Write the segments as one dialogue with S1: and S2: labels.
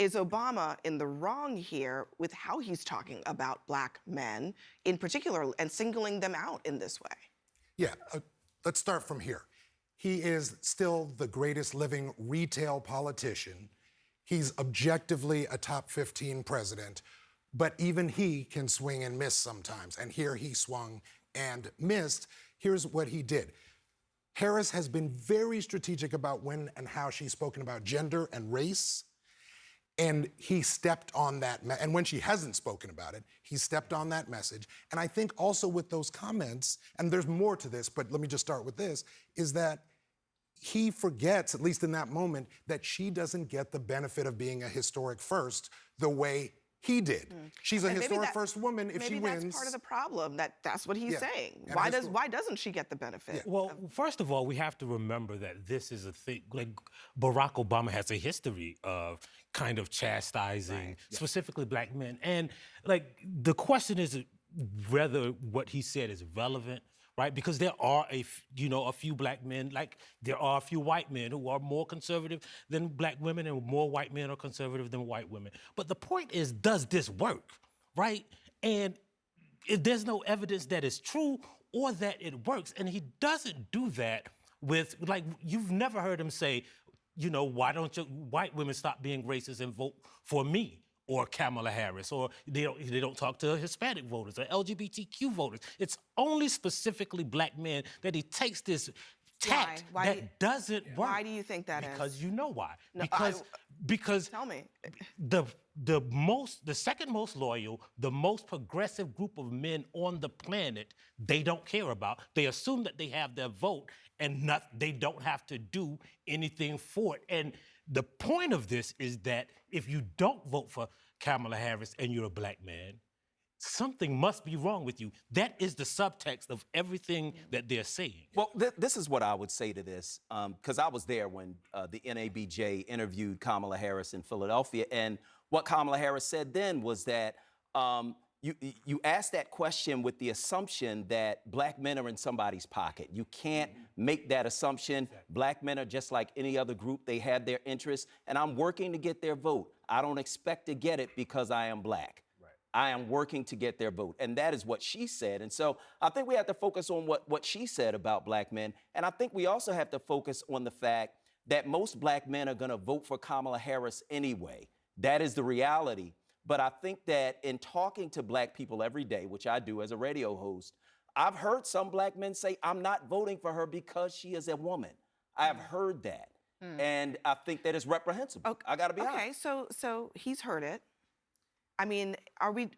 S1: Is Obama in the wrong here with how he's talking about Black men in particular and singling them out in this way?
S2: Yeah, let's start from here. He is still the greatest living retail politician. He's objectively a top 15 president, but even he can swing and miss sometimes. And here he swung and missed. Here's what he did. Harris has been very strategic about when and how she's spoken about gender and race. And he stepped on that, and when she hasn't spoken about it, he stepped on that message. And I think also with those comments, and there's more to this, but let me just start with this, is that he forgets, at least in that moment, that she doesn't get the benefit of being a historic first the way he did. She's a historic first woman if she wins.
S1: Maybe that's part of the problem, that's what he's saying.
S2: And
S1: Why doesn't she get the benefit?
S3: Well, first of all, we have to remember that this is a thing, like Barack Obama has a history of kind of chastising specifically Black men. And like the question is whether what he said is relevant, right? Because there are a few Black men, like there are a few white men who are more conservative than Black women, and more white men are conservative than white women. But the point is, does this work, right? And there's no evidence that it's true or that it works. And he doesn't do that with, like, you've never heard him say, why don't you white women stop being racist and vote for me? Or Kamala Harris, or they don't talk to Hispanic voters or LGBTQ voters. It's only specifically Black men that he takes this tact that doesn't work.
S1: Why do you think that is?
S3: Because you know why.
S1: No,
S3: because
S1: tell me.
S3: The second most loyal, the most progressive group of men on the planet, they don't care about. They assume that they have their vote and they don't have to do anything for it. And the point of this is that if you don't vote for Kamala Harris and you're a Black man, something must be wrong with you. That is the subtext of everything that they're saying.
S4: Well, this is what I would say to this, because I was there when the NABJ interviewed Kamala Harris in Philadelphia, and what Kamala Harris said then was that you asked that question with the assumption that Black men are in somebody's pocket. You can't make that assumption. Black men are just like any other group. They have their interests, and I'm working to get their vote. I don't expect to get it because I am Black. I am working to get their vote. And that is what she said. And so I think we have to focus on what she said about Black men. And I think we also have to focus on the fact that most Black men are going to vote for Kamala Harris anyway. That is the reality. But I think that in talking to Black people every day, which I do as a radio host, I've heard some Black men say, I'm not voting for her because she is a woman. I have heard that. And I think that is reprehensible.
S1: Okay.
S4: I got to be honest.
S1: Okay, so he's heard it. I mean, are we,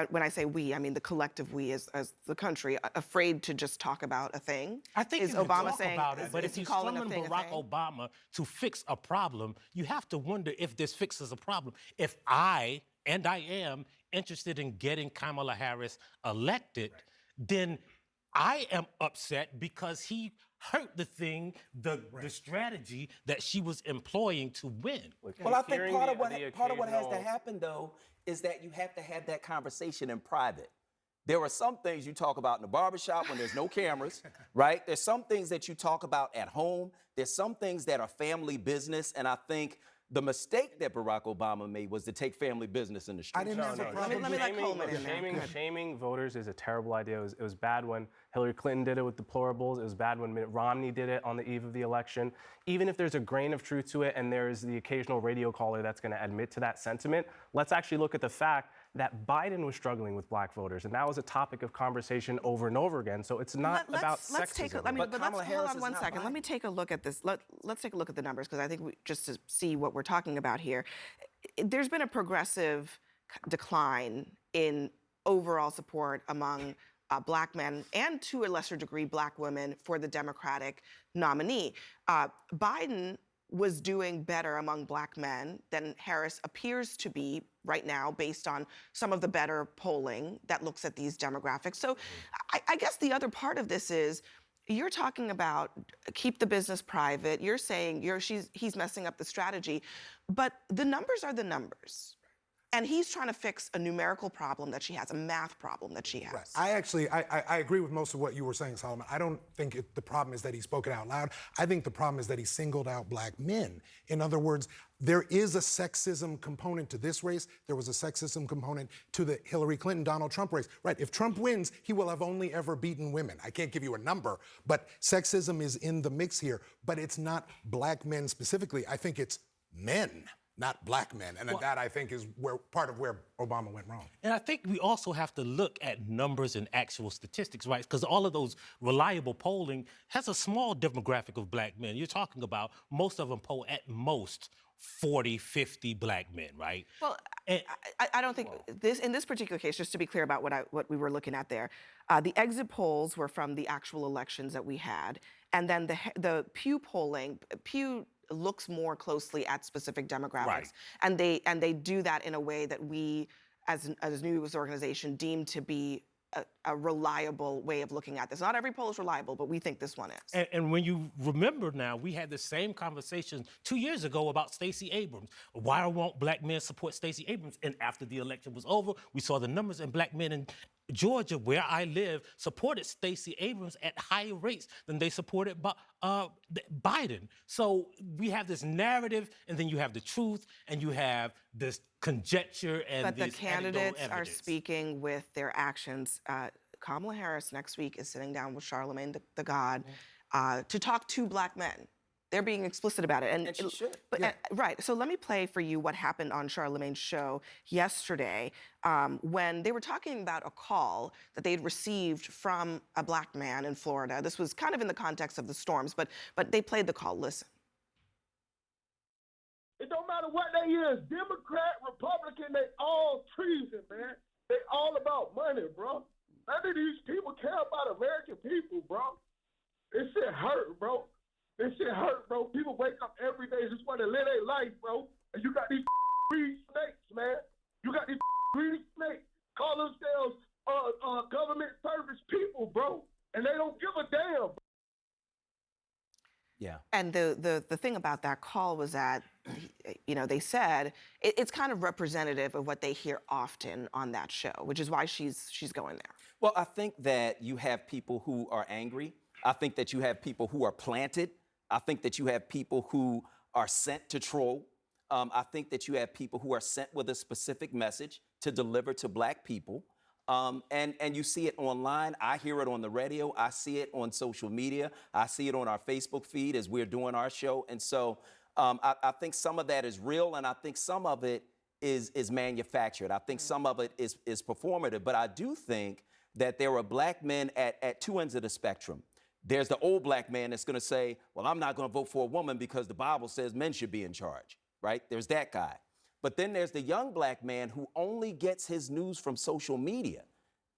S1: when I say we, I mean the collective we as the country, afraid to just talk about a thing?
S3: I think
S1: is
S3: you can
S1: Obama
S3: talk
S1: saying,
S3: about it, but if you
S1: calling
S3: summon
S1: a thing
S3: Barack Obama to fix a problem, you have to wonder if this fixes a problem. If I am interested in getting Kamala Harris elected, then I am upset because he hurt the thing, the strategy that she was employing to win.
S4: Well, I think part of what has to happen, though, is that you have to have that conversation in private. There are some things you talk about in the barbershop when there's no cameras, right? There's some things that you talk about at home. There's some things that are family business, and I think the mistake that Barack Obama made was to take family business in the street.
S2: I didn't have a problem.
S1: Let me let Coleman in there.
S5: Shaming voters is a terrible idea. It was bad when Hillary Clinton did it with deplorables. It was bad when Mitt Romney did it on the eve of the election. Even if there's a grain of truth to it and there's the occasional radio caller that's going to admit to that sentiment, let's actually look at the fact that Biden was struggling with Black voters, and that was a topic of conversation over and over again. So it's not about sexism.
S1: Let's hold on one second. Let me take a look at this. Let's take a look at the numbers, because I think just to see what we're talking about here. There's been a progressive decline in overall support among Black men and, to a lesser degree, Black women for the Democratic nominee. Biden was doing better among Black men than Harris appears to be right now, based on some of the better polling that looks at these demographics. So I guess the other part of this is, you're talking about keep the business private. You're saying he's messing up the strategy, but the numbers are the numbers. And he's trying to fix a numerical problem that she has, a math problem that she has.
S2: Right. I agree with most of what you were saying, Solomon. I don't think the problem is that he spoke it out loud. I think the problem is that he singled out black men. In other words, there is a sexism component to this race. There was a sexism component to the Hillary Clinton-Donald Trump race. Right, if Trump wins, he will have only ever beaten women. I can't give you a number, but sexism is in the mix here. But it's not black men specifically. I think it's men, not black men. And that, I think, is part of where Obama went wrong.
S3: And I think we also have to look at numbers and actual statistics, right? Because all of those reliable polling has a small demographic of black men. You're talking about most of them poll at most 40, 50 black men, right?
S1: Well, I don't think in this particular case, just to be clear about what we were looking at there, the exit polls were from the actual elections that we had, and then the Pew polling, Pew looks more closely at specific demographics,
S3: Right.
S1: and they do that in a way that we, as a news organization, deem to be a reliable way of looking at this. Not every poll is reliable, but we think this one is.
S3: And when you remember now, we had the same conversation 2 years ago about Stacey Abrams. Why won't black men support Stacey Abrams? And after the election was over, we saw the numbers, and black men in Georgia, where I live, supported Stacey Abrams at higher rates than they supported Biden. So we have this narrative, and then you have the truth, and you have this conjecture and
S1: But the
S3: this anecdotal
S1: candidates are
S3: evidence.
S1: speaking with their actions. Kamala Harris next week is sitting down with Charlemagne the God to talk to black men. They're being explicit about it.
S4: And she should.
S1: But, right. So let me play for you what happened on Charlemagne's show yesterday when they were talking about a call that they'd received from a black man in Florida. This was kind of in the context of the storms, but they played the call. Listen.
S6: It don't matter what they is, Democrat, Republican, they all treason, man. They all about money, bro. None of these people care about American people, bro. This shit hurt, bro. This shit hurt, bro. People wake up every day just want to live their life, bro. And you got these greedy snakes, man. You got these greedy snakes call themselves government service people, bro. And they don't give a damn.
S4: Yeah.
S1: And the thing about that call was that, they said it's kind of representative of what they hear often on that show, which is why she's going there.
S4: Well, I think that you have people who are angry. I think that you have people who are planted. I think that you have people who are sent to troll. I think that you have people who are sent with a specific message to deliver to black people. And you see it online. I hear it on the radio. I see it on social media. I see it on our Facebook feed as we're doing our show. And so I think some of that is real, and I think some of it is manufactured. I think some of it is performative. But I do think that there are black men at two ends of the spectrum. There's the old black man that's going to say, well, I'm not going to vote for a woman because the Bible says men should be in charge, right? There's that guy. But then there's the young black man who only gets his news from social media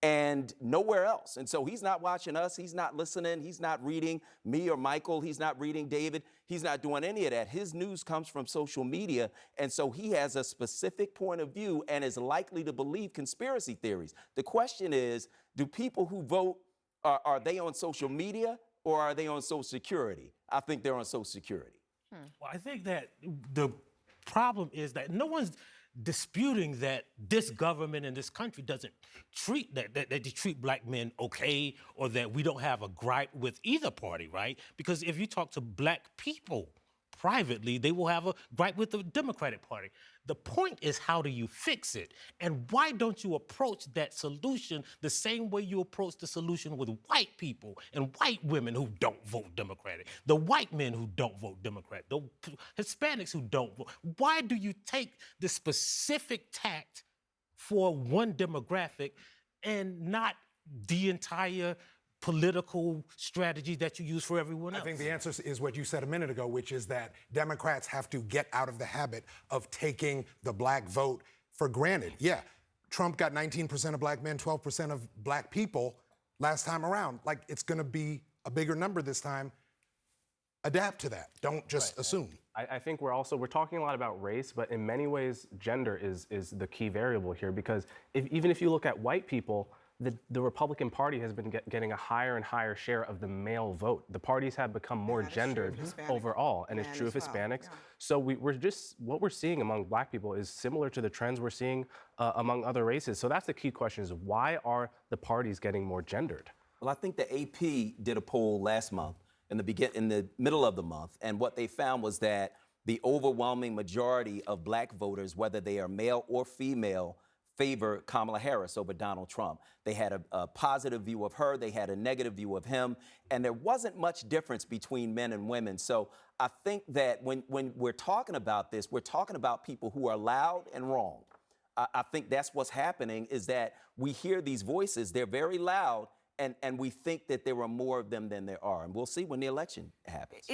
S4: and nowhere else. And so he's not watching us. He's not listening. He's not reading me or Michael. He's not reading David. He's not doing any of that. His news comes from social media. And so he has a specific point of view and is likely to believe conspiracy theories. The question is, do people who vote, are they on social media or are they on Social Security? I think they're on Social Security.
S3: Well, I think that the problem is that no one's disputing that this government and this country doesn't treat that they treat black men okay, or that we don't have a gripe with either party, right? Because if you talk to black people privately, they will have a gripe with the Democratic Party. The point is, how do you fix it? And why don't you approach that solution the same way you approach the solution with white people and white women who don't vote Democratic, the white men who don't vote Democrat, the Hispanics who don't vote? Why do you take the specific tact for one demographic and not the entire political strategy that you use for everyone else?
S2: I think the answer is what you said a minute ago, which is that Democrats have to get out of the habit of taking the black vote for granted. Yeah, Trump got 19% of black men, 12% of black people last time around. Like, it's going to be a bigger number this time. Adapt to that. Don't just assume.
S5: I think we're talking a lot about race, but in many ways, gender is the key variable here, because even if you look at white people, the Republican Party has been getting a higher and higher share of the male vote. The parties have become more
S1: that is true of
S5: gendered
S1: Hispanic
S5: overall, and it's
S1: men
S5: true of
S1: as well,
S5: Hispanics.
S1: yeah.
S5: So what we're seeing among Black people is similar to the trends we're seeing among other races. So that's the key question: is why are the parties getting more gendered?
S4: Well, I think the AP did a poll last month in the middle of the month, and what they found was that the overwhelming majority of Black voters, whether they are male or female, favor Kamala Harris over Donald Trump. They had a positive view of her, they had a negative view of him, and there wasn't much difference between men and women. So I think that when we're talking about this, we're talking about people who are loud and wrong. I think that's what's happening, is that we hear these voices, they're very loud, and we think that there are more of them than there are. And we'll see when the election happens.